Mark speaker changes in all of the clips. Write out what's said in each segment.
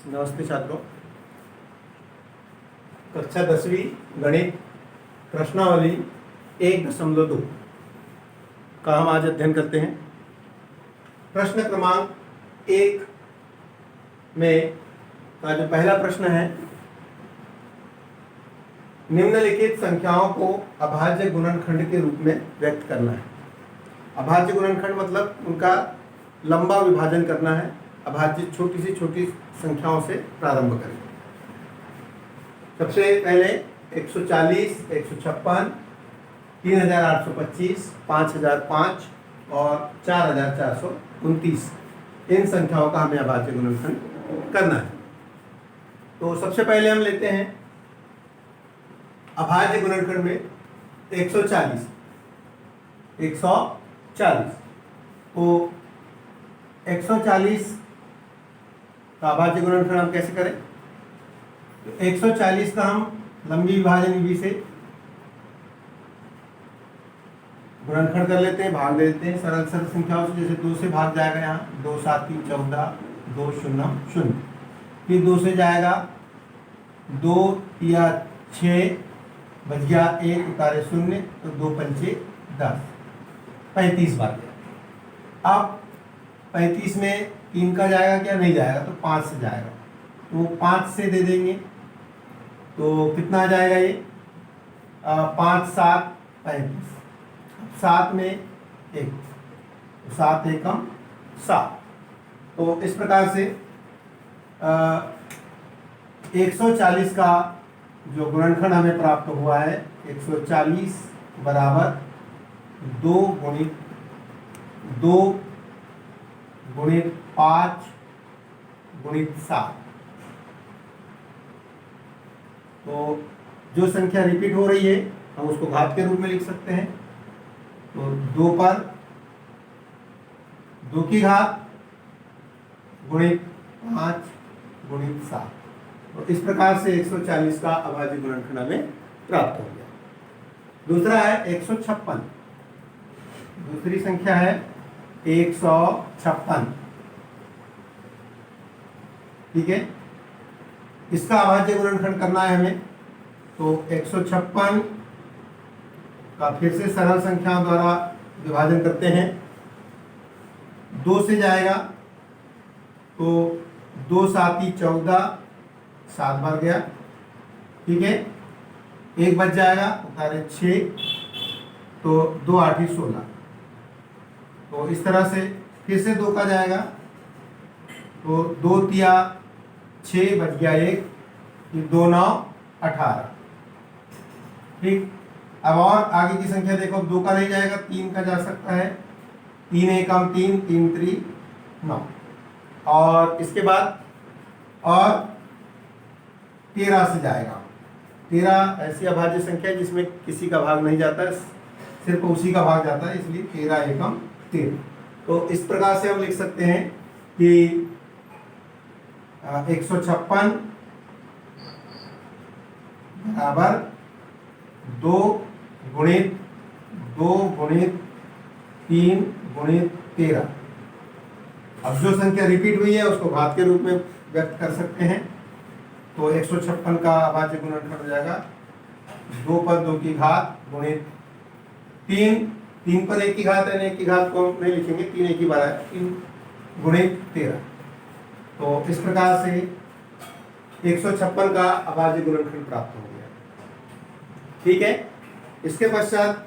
Speaker 1: नमस्ते छात्रों। कक्षा 10वीं गणित प्रश्नावली 1.2 का हम आज अध्ययन करते हैं। प्रश्न क्रमांक 1 में का जो पहला प्रश्न है, निम्नलिखित संख्याओं को अभाज्य गुणनखंड के रूप में व्यक्त करना है। अभाज्य गुणनखंड मतलब उनका लंबा विभाजन करना है। अभाज्य छोटी से छोटी संख्याओं से प्रारंभ करें। सबसे पहले 140, 156, 3825, 5005 और 4429 इन संख्याओं का हमें अभाज्य गुणनखंड करना है। तो सबसे पहले हम लेते हैं अभाज्य गुणनखंड में 140 तो 140 का अभाज्य गुणनखंड हम कैसे करें? तो 140 का हम लंबी विभाजन विधि से गुणनखंड कर लेते हैं, भाग दे देते हैं सरल सरल संख्याओं से। जैसे 2 से भाग जाएगा, यहाँ 2 7 3 14, 2 0 0। फिर 2 से जाएगा 2 या 6 बच गया 1 उतारे 0 तो 2 पंचे 10, 35 बार गया। अब 35 में 3 का जाएगा क्या? नहीं जाएगा, तो 5 से जाएगा। तो 5 से दे देंगे तो कितना आ जाएगा ये? 5 7 35। 7 में 1, 7 एकम 7। तो इस प्रकार से 140 का जो गुणनखंड हमें प्राप्त हुआ है, 140 बराबर 2 गुणित 5 गुणित 7। तो जो संख्या रिपीट हो रही है हम उसको घात के रूप में लिख सकते हैं। तो 2 पर 2 की घात गुणित 5 गुणित 7। तो इस प्रकार से 140 का अभाज्य गुणनखंड हमें प्राप्त हो गया। दूसरा है 156। दूसरी संख्या है 156। ठीक है, इसका अभाज्य गुणनखंड करना है हमें। तो 156 का फिर से सरल संख्याओं द्वारा विभाजन करते हैं। 2 से जाएगा तो 2 7 14, 7 बार गया। ठीक है, 1 बच जाएगा उतारे 6 तो 2 8 16। तो इस तरह से फिर से 2 का जाएगा तो 2 तिया 6 बच गया 1, 2 9 18। ठीक, अब और आगे की संख्या देखो। 2 का नहीं जाएगा, 3 का जा सकता है। 3 एकम 3, 3 3 9। और इसके बाद और 13 से जाएगा। 13 ऐसी अभाज्य संख्या है जिसमें किसी का भाग नहीं जाता है, सिर्फ उसी का भाग जाता है, इसलिए 13 एकम 13। तो इस प्रकार से हम लिख सकते हैं कि 156 बराबर 2 गुणित 3 गुणित 13। अब जो संख्या रिपीट हुई है उसको घात के रूप में व्यक्त कर सकते हैं। तो 156 का अभाज्य गुणनखंड हो जाएगा 2 पर 2 की घात गुणित 3 पर 1 की घात है, 1 की घात को नहीं लिखेंगे, 3 एक ही बार है, 3 गुणित 13। तो इस प्रकार से 156 का अभाज्य गुणनखंड प्राप्त हो गया। ठीक है, इसके पश्चात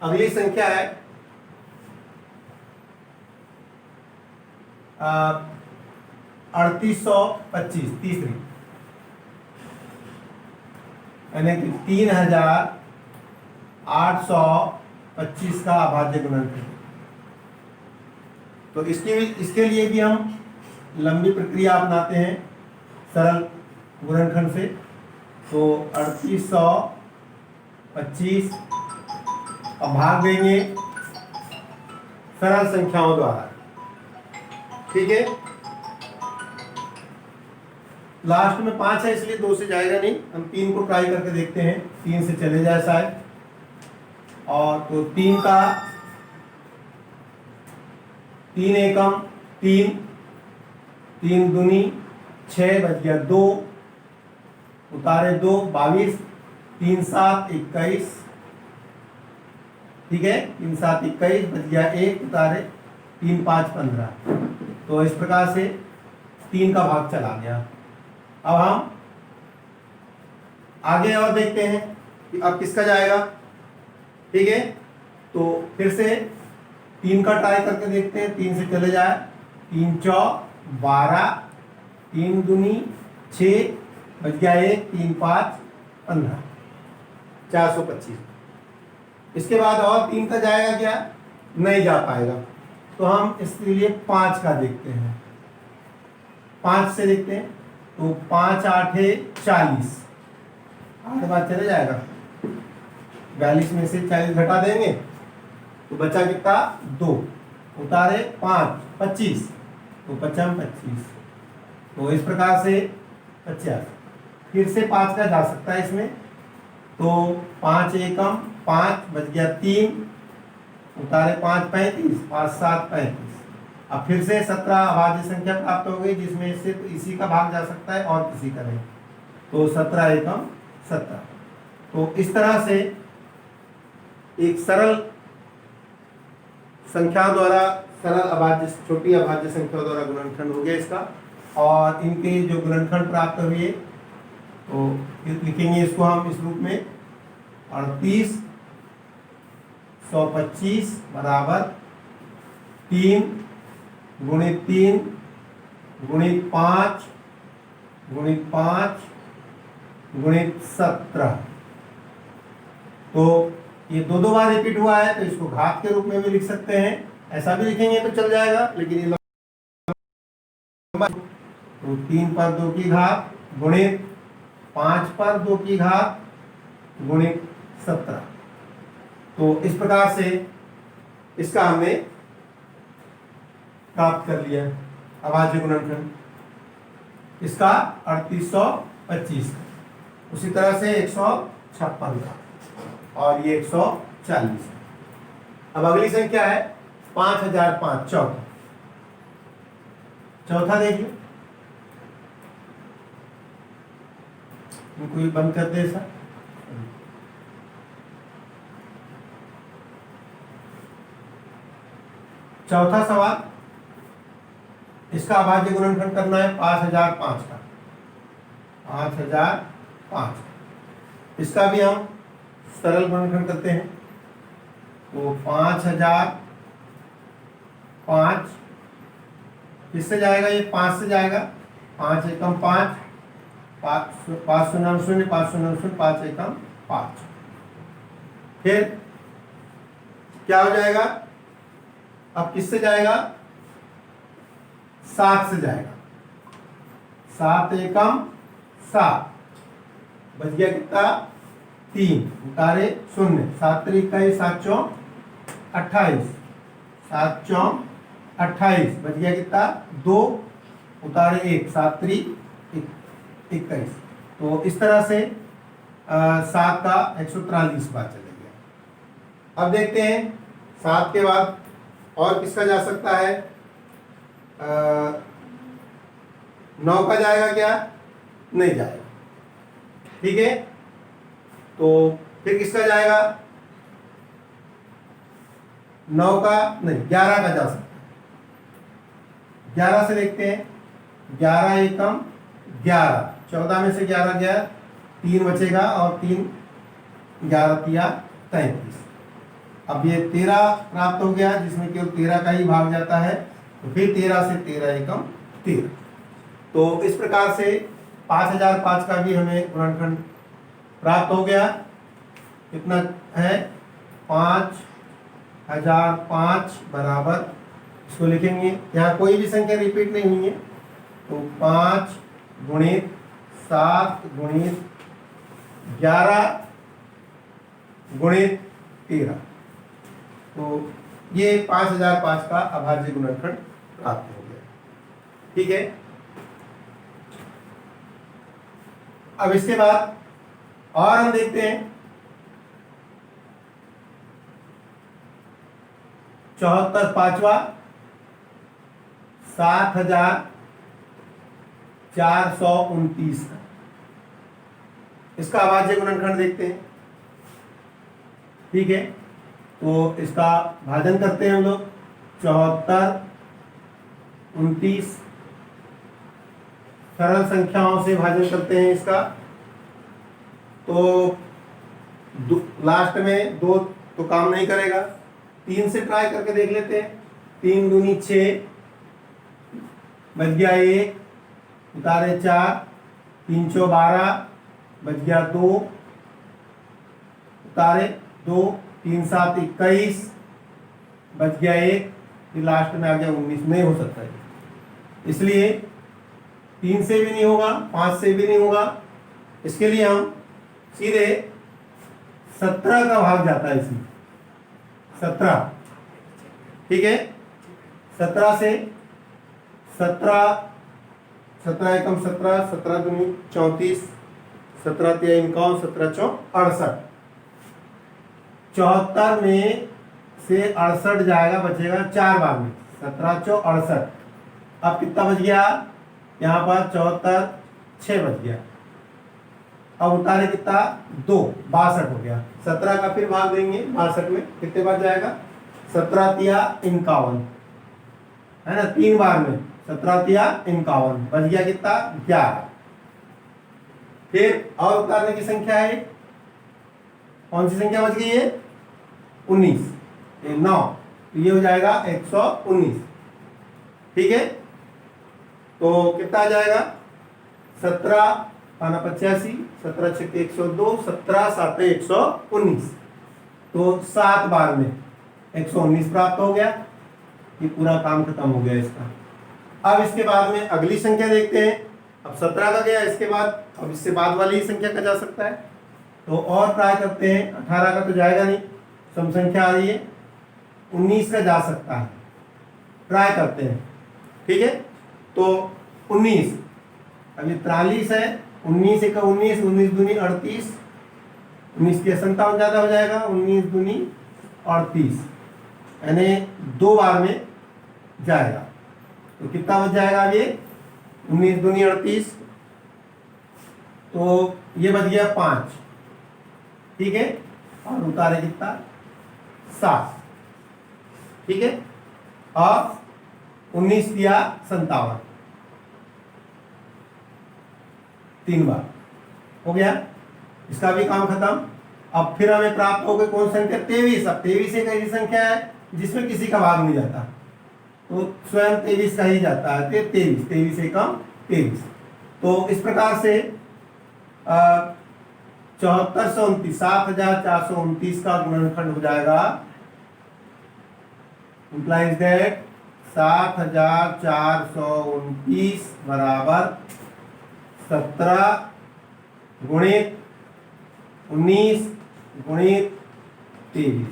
Speaker 1: अगली संख्या है 3825, तीसरी, यानी कि 3825 का अभाज्य गुणनखंड। तो इसके लिए भी हम लंबी प्रक्रिया अपनाते हैं सरल गुणनखंड से। तो 3825 अब भाग देंगे सरल संख्याओं द्वारा। ठीक है, लास्ट में 5 है इसलिए 2 से जाएगा नहीं, हम 3 को ट्राई करके देखते हैं, 3 से चले जाए शायद। और तो 3 का 3 एकम 3, 3 दूनी 6 बच गया 2, उतारे 2 22, 3 7 21, ठीक है, 3 7 21 बच गया 1, उतारे 3 5 15। तो इस प्रकार से 3 का भाग चला गया। अब हम आगे और देखते हैं कि अब किसका जाएगा, ठीक है। तो फिर से 3 का ट्राई करके देखते हैं, 3 से चले जाए, 3 चौक 12, 3 दूनी 6, बच गया 1, 3 5 15, 425। इसके बाद और 3 का जाएगा क्या, नहीं जा पाएगा। तो हम इसके लिए 5 का देखते हैं, 5 से देखते हैं। तो 5 8 40, 8 बार चले जाएगा, 42 में से 40 घटा देंगे तो बचा कितना 2, उतारे 5 25, तो 55 25। तो इस प्रकार से 50। फिर से 5 का जा सकता है इसमें। तो 5 एकम 5, बच गया 3, उतारे 5 35, 5 7 35। अब फिर से 17 अभाज्य संख्या प्राप्त हो गई, जिसमें सिर्फ इसी का भाग जा सकता है और किसी का नहीं। तो 17 एकम 17। तो इस तरह से एक सरल संख्या द्वारा, सरल अभाज्य, छोटी अभाज्य संख्या द्वारा गुणनखंड हो गया इसका। और इनके जो गुणनखंड प्राप्त हुए तो लिखेंगे इसको हम इस रूप में, 38 125 बराबर 3 गुणित 3 गुणित 5 गुणित 5 गुणित 17। तो ये दो बार रिपीट हुआ है, तो इसको घात के रूप में भी लिख सकते हैं, ऐसा भी लिखेंगे तो चल जाएगा, लेकिन ये तो 3 पर 2 की घात गुणित 5 पर 2 की घात गुणित 17। तो इस प्रकार से इसका हमने प्राप्त कर लिया अभाज्य गुणनखंड इसका 3825। उसी तरह से 156 का, और ये 140। अब अगली संख्या है 5005, चौथा। चौथा देखिए, इनको बंद कर दे सर। चौथा सवाल, इसका अभाज्य गुणनखंड करना है 5005 का, 5005। इसका भी हम सरल गुणनखंड करते हैं। तो 5005 किससे जाएगा, ये 5 से जाएगा, 5 एकम 5, 5 शून्य 0, 5 शून्य 0, 5 एकम 5। फिर क्या हो जाएगा, अब किससे जाएगा, 7 से जाएगा, 7 एकम 7, बच गया कितना 3, उतारे 0, 7 3 21, 7 चौक 28, 7 चौक 28, बच गया कितना 2, उतारे 1, 7 3 21। तो इस तरह से 7 का 143 बार चले गया। अब देखते हैं 7 के बाद और किसका जा सकता है। 9 का जाएगा क्या, नहीं जाएगा, ठीक है। तो फिर किसका जाएगा, 9 का नहीं, 11 का जा सकता है। 11 से देखते हैं, 11 एकम 11, 14 में से 11 गया, 3 बचेगा, और 3 11 तिया 33। अब ये 13 प्राप्त हो गया, जिसमें केवल 13 का ही भाग जाता है। तो फिर 13 से 13 एकम 13। तो इस प्रकार से 5005 का भी हमें गुणनखंड प्राप्त हो गया। कितना है, 5005 बराबर, इसको लिखेंगे, यहाँ कोई भी संख्या रिपीट नहीं हुई है। तो 5 गुणित 7 गुणित 11 गुणित 13। तो ये 5005 का अभाज्य गुणनखंड प्राप्त हो गया, ठीक है। अब इसके बाद और हम देखते हैं 74 पांचवा, 7000 429 का। इसका अभाज्य गुणनखंड देखते हैं। ठीक है, तो इसका भाजन करते हैं हम लोग। 74, 29 सरल संख्याओं से भाजन करते हैं इसका। तो लास्ट में 2 तो काम नहीं करेगा, 3 से ट्राई करके देख लेते हैं। 3 दूनी 6, बच गया 1, उतारे 4, 3 चौ 12, बच गया 2, उतारे 2, 3 7 21, बच गया 1, फिर लास्ट में आ गया 19। नहीं हो सकता है, इसलिए 3 से भी नहीं होगा, 5 से भी नहीं होगा। इसके लिए हम सीधे 17 का भाग जाता है इसमें, 17। ठीक है, 17 से 17 एकम 17, 17 दूनी 34, 17 तिया 51, 17 चौ 68। 74 में से 68 जाएगा, बचेगा 4 बार में, 17 चौ 68। अब कितना बच गया यहाँ पर? 74, 6 बच गया। अब उतारे कितना? 2, 62 हो गया। 17 का फिर भाग देंगे 62 में, कितने बार जाएगा? 17 तिया 51, है ना, 3 बार में 17 तिया 51, बच गया कितना? 11। फिर और उतारने की संख्या है, कौन सी संख्या बच गई है? 19, 9, तो ये हो जाएगा 119। ठीक है, तो कितना आ जाएगा? 17 पाना 85, 17 छक्के 102, 17 7 119, तो 7 बार में 119 प्राप्त हो गया। ये पूरा काम खत्म हो गया इसका। अब इसके बाद में अगली संख्या देखते हैं। अब 17 का गया, इसके बाद अब इससे बाद वाली संख्या का जा सकता है, तो और ट्राई करते हैं। 18 का तो जाएगा नहीं, सम संख्या आ रही है। 19 का जा सकता है, ट्राई करते हैं। ठीक है, तो 19, अभी 43 है, 19 एक 19, 19 दूनी 38, 19 के 57 ज़्यादा हो जाएगा, 19 दूनी 38, यानी 2 बार में जाएगा। तो कितना बच जाएगा अब ये? 19 दूनी 38, तो ये बच गया 5। ठीक है, और उतारे कितना? 7। ठीक है, और 19 दिया 57, 3 बार हो गया। इसका भी काम खत्म। अब फिर हमें प्राप्त हो गई कौन संख्या? 23। अब 23 एक ऐसी संख्या है जिसमें किसी का भाग नहीं जाता, तो स्वयं 23 का ही जाता है। 23, 23 एकम 23। तो इस प्रकार से 7429, 7429 का गुणनखंड हो जाएगा, implies that 7429 बराबर 17 गुणित 19 गुणित 23।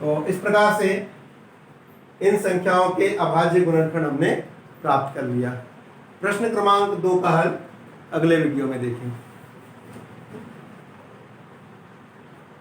Speaker 1: तो इस प्रकार से इन संख्याओं के अभाज्य गुणनखंड हमने प्राप्त कर लिया। प्रश्न क्रमांक 2 का हल अगले वीडियो में देखेंगे।